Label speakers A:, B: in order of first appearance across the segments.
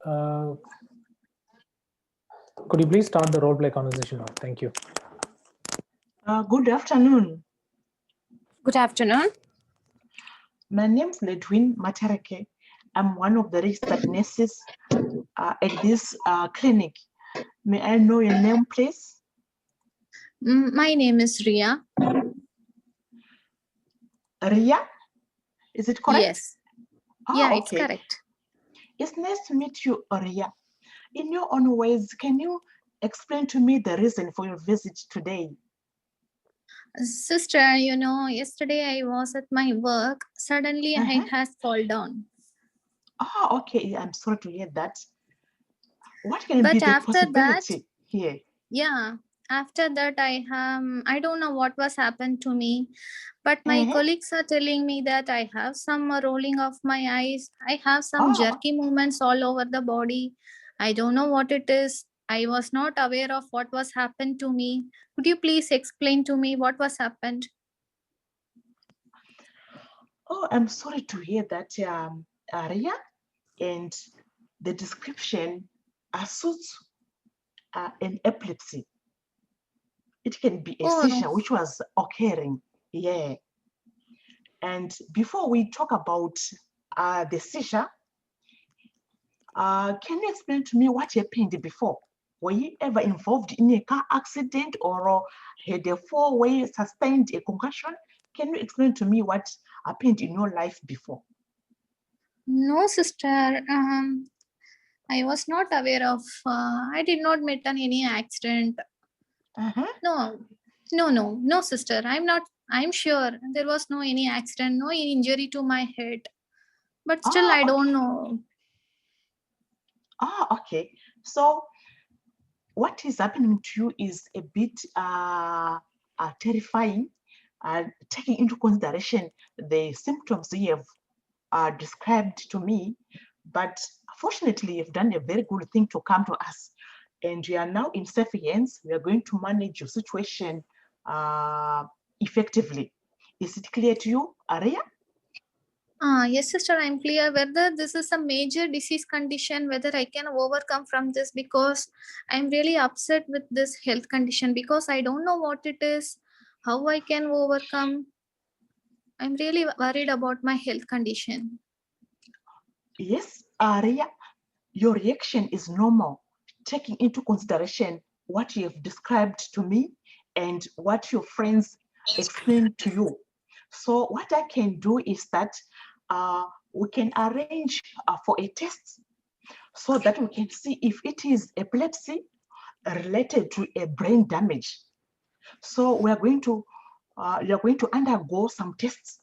A: Could you please start the role play conversation now? Thank you.
B: Good afternoon.
C: Good afternoon.
B: My name is Ledwin Matareke. I'm one of the registered nurses at this clinic. May I know your name, please?
C: My name is Ria.
B: Ria? Is it correct?
C: Yes.
B: Oh,
C: Yeah,
B: okay.
C: it's correct.
B: It's nice to meet you, Ria. In your own words, can you explain to me the reason for your visit today?
C: Sister, you know, yesterday I was at my work. Suddenly I has fallen down.
B: Oh, okay. I'm sorry to hear that. What can be
C: But
B: the
C: after that,
B: possibility here?
C: yeah, after that I don't know what was happened to me, but my colleagues are telling me that I have some rolling of my eyes. I have some jerky movements all over the body. I don't know what it is. I was not aware of what was happened to me. Could you please explain to me what was happened?
B: Oh, I'm sorry to hear that, Ria. And the description suits an epilepsy. It can be a seizure which was occurring. Yeah. And before we talk about the seizure, can you explain to me what happened before? Were you ever involved in a car accident or had a fall where you sustained a concussion? Can you explain to me what happened in your life before?
C: No, sister. I was not aware of. I did not meet any accident. No, sister. I'm not. I'm sure there was no any accident, no injury to my head. But still, I don't know.
B: Okay. So what is happening to you is a bit terrifying, taking into consideration the symptoms you have described to me. But fortunately, you've done a very good thing to come to us. And you are now in safe hands. We are going to manage your situation effectively. Is it clear to you, Arya?
C: Yes, sister, I'm clear whether this is a major disease condition, whether I can overcome from this, because I'm really upset with this health condition because I don't know what it is, how I can overcome. I'm really worried about my health condition.
B: Yes, Arya, your reaction is normal, taking into consideration what you have described to me and what your friends explained to you. So what I can do is that we can arrange for a test so that we can see if it is epilepsy related to a brain damage. So we are going to undergo some tests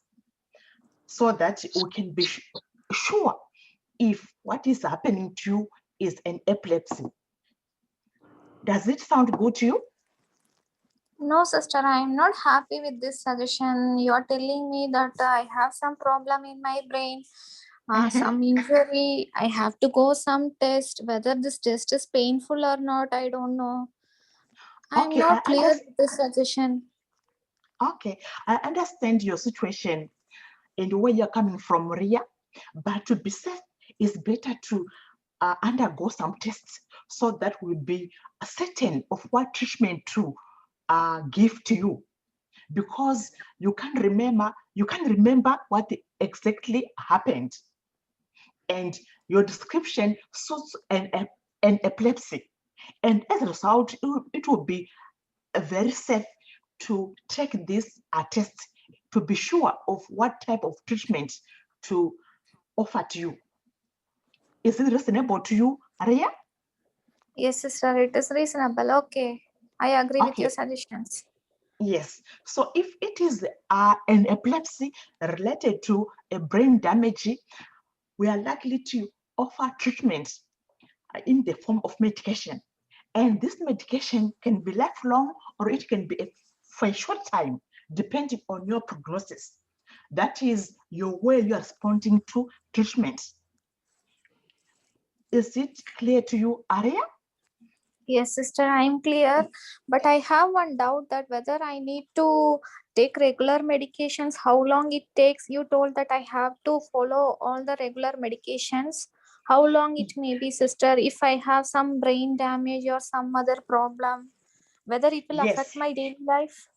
B: so that we can be sure if what is happening to you is an epilepsy. Does it sound good to you?
C: No, sister, I am not happy with this suggestion. You are telling me that I have some problem in my brain, some injury. I have to go some test. Whether this test is painful or not, I don't know. I'm not clear with this suggestion.
B: Okay, I understand your situation and where you're coming from, Ria. But to be safe, it's better to undergo some tests so that we'll be certain of what treatment to give to you, because you can't remember what exactly happened, and your description suits an epilepsy, and as a result, it will be very safe to take this test to be sure of what type of treatment to offer to you. Is it reasonable to you, Arya?
C: Yes, sister, it is reasonable. Okay, I agree with your suggestions.
B: Yes. So if it is an epilepsy related to a brain damage, we are likely to offer treatment in the form of medication. And this medication can be lifelong or it can be for a short time, depending on your prognosis. That is your way you are responding to treatment. Is it clear to you, Arya?
C: Yes, sister, I am clear. But I have one doubt that whether I need to take regular medications, how long it takes. You told that I have to follow all the regular medications. how long it may be, sister, if I have some brain damage or some other problem, whether it will
B: Yes.
C: affect my daily life?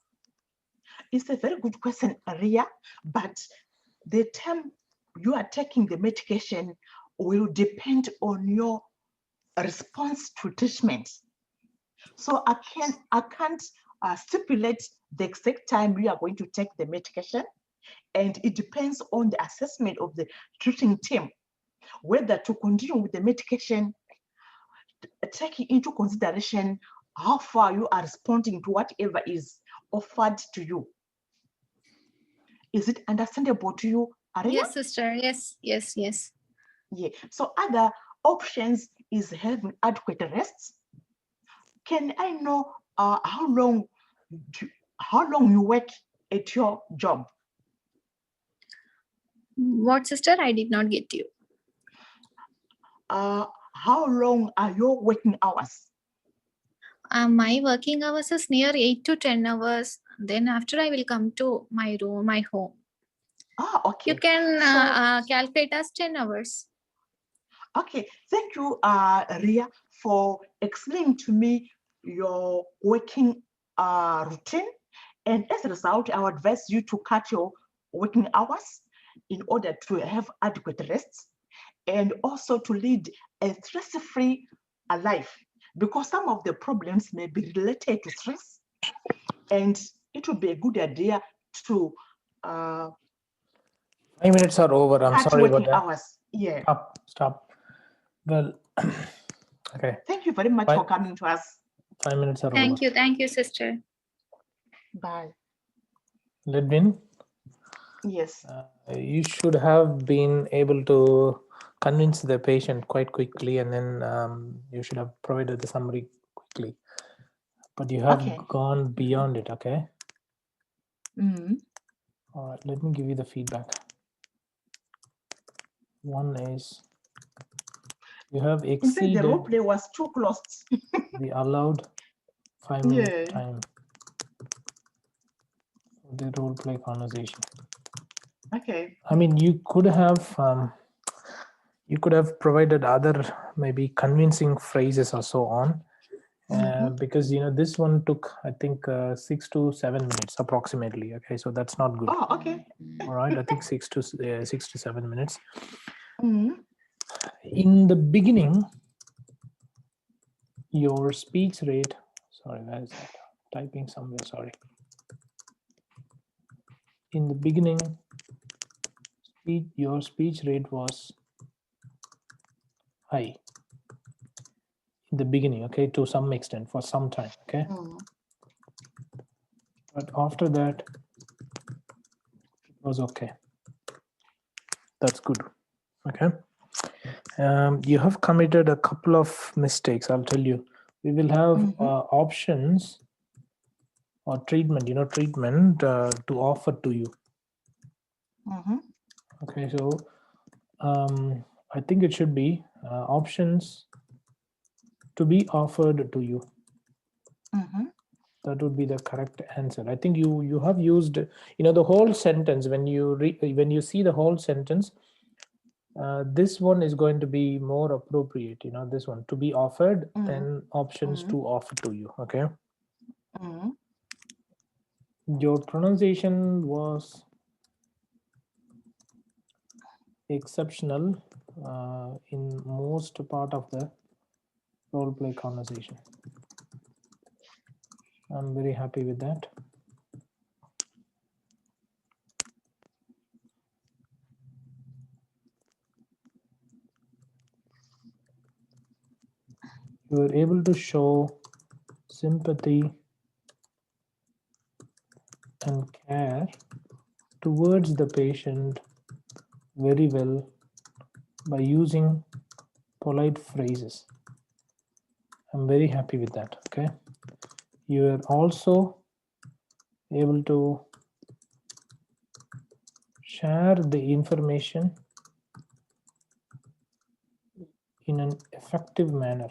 B: It's a very good question, Ria, but the time you are taking the medication will depend on your response to treatment. So I can't stipulate the exact time you are going to take the medication, and it depends on the assessment of the treating team, whether to continue with the medication, taking into consideration how far you are responding to whatever is offered to you. Is it understandable to you, Aria?
C: Yes, sister. Yes, yes, yes.
B: Yeah. So other options is having adequate rest. Can I know how long you work at your job?
C: What, sister? I did not get you.
B: How long are your working hours?
C: My working hours is near 8 to 10 hours. Then after I will come to my room, my home.
B: Okay.
C: You can
B: So,
C: calculate as 10 hours.
B: okay. Thank you, Ria, for explaining to me your working routine. And as a result, I would advise you to cut your working hours in order to have adequate rest and also to lead a stress-free life, because some of the problems may be related to stress, and it would be a good idea to
A: 5 minutes are over. I'm
B: cut
A: sorry about
B: working
A: that.
B: hours. Yeah.
A: Stop. Well, okay.
B: Thank you very much
A: Bye.
B: for coming to us.
A: 5 minutes are over.
C: Thank you, sister.
B: Bye.
A: Ledwin,
B: Yes.
A: you should have been able to convince the patient quite quickly, and then you should have provided the summary quickly. But you have gone beyond it, okay? All right, let me give you the feedback. One is you have exceeded.
B: In fact, the role play was too close.
A: The allowed 5-minute time for the role play conversation.
B: Okay.
A: I mean, you could have provided other maybe convincing phrases or so on, because this one took, I think, 6 to 7 minutes approximately. Okay, so that's not good.
B: Oh, okay.
A: All right, I think 6 to 7 minutes.
B: Mm-hmm.
A: In the beginning, your speech rate. Sorry, where is that? Typing somewhere. Sorry. In the beginning, your speech rate was high. In the beginning, okay, to some extent, for some time, okay. But after that, it was okay. That's good. Okay. You have committed a couple of mistakes. I'll tell you. We will have options or treatment, treatment to offer to you. Okay, so I think it should be options to be offered to you. That would be the correct answer. I think you have used, the whole sentence. When you see the whole sentence, this one is going to be more appropriate. This one, to be offered, then options to offer to you. Okay. Your pronunciation was exceptional in most part of the role play conversation. I'm very happy with that. You were able to show sympathy and care towards the patient very well by using polite phrases. I'm very happy with that. Okay. You are also able to share the information in an effective manner.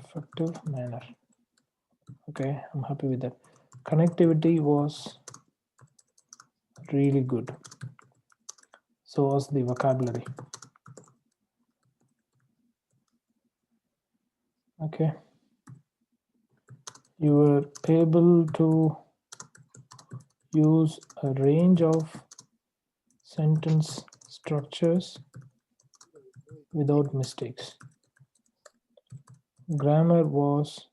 A: Effective manner. Okay, I'm happy with that. Connectivity was really good. So was the vocabulary. Okay. You were able to use a range of sentence structures without mistakes. Grammar was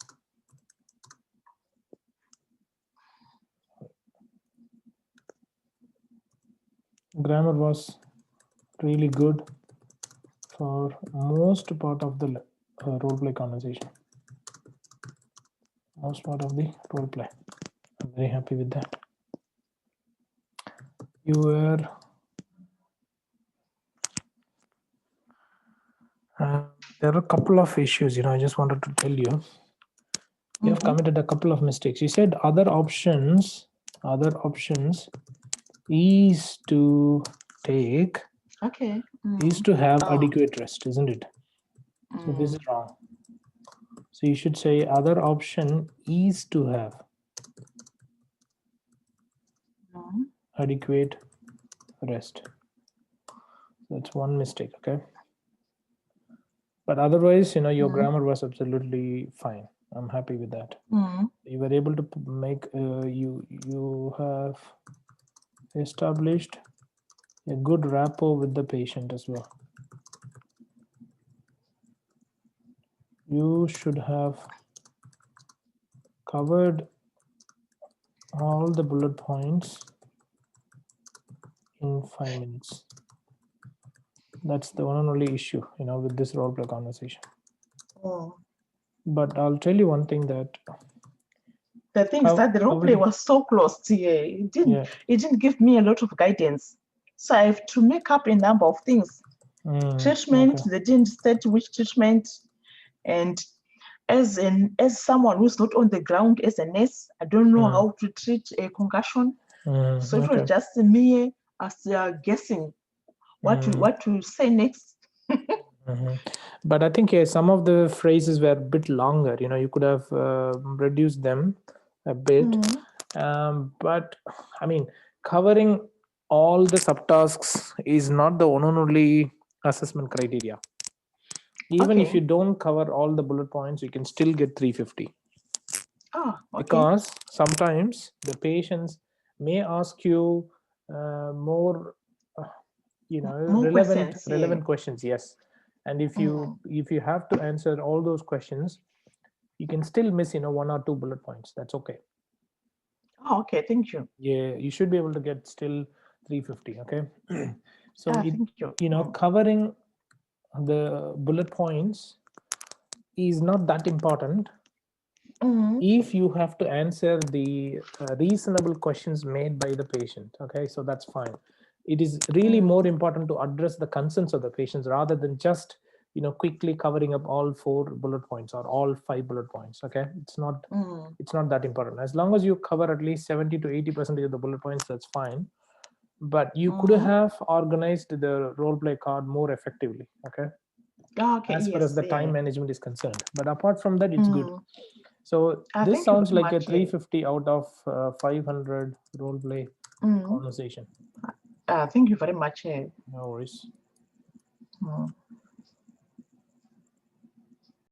A: really good for most part of the role play conversation. Most part of the role play. I'm very happy with that. You were there are a couple of issues, I just wanted to tell you. You have committed a couple of mistakes. You said other options is to take,
B: Okay.
A: is to have adequate rest, isn't it? So this is wrong. So you should say other option is to have adequate rest. That's one mistake, okay? But otherwise, your grammar was absolutely fine. I'm happy with that. You were able to make, you have established a good rapport with the patient as well. You should have covered all the bullet points in 5 minutes. That's the one and only issue, with this role play conversation. But I'll tell you one thing that
B: the thing is that the role play was so close to it didn't give me a lot of guidance. So I have to make up a number of things. Treatment, they didn't state which treatment, and as someone who's not on the ground as a nurse, I don't know how to treat a concussion. So it was just me as guessing what to say next.
A: But I think some of the phrases were a bit longer. You could have reduced them a bit. But I mean, covering all the subtasks is not the one and only assessment criteria. Even if you don't cover all the bullet points, you can still get 350. Because sometimes the patients may ask you more relevant questions. Yes. And if you have to answer all those questions, you can still miss 1 or 2 bullet points. That's okay.
B: Okay, thank you.
A: Yeah, you should be able to get still 350. Okay. So covering the bullet points is not that important if you have to answer the reasonable questions made by the patient. Okay, so that's fine. It is really more important to address the concerns of the patients rather than just quickly covering up all 4 bullet points or all 5 bullet points. Okay, it's not that important. As long as you cover at least 70 to 80% of the bullet points, that's fine. But you could have organized the role play card more effectively. Okay, as far as the time management is concerned. But apart from that, it's good. So this sounds like a 350 out of 500 role play conversation.
B: Thank you very much.
A: No worries.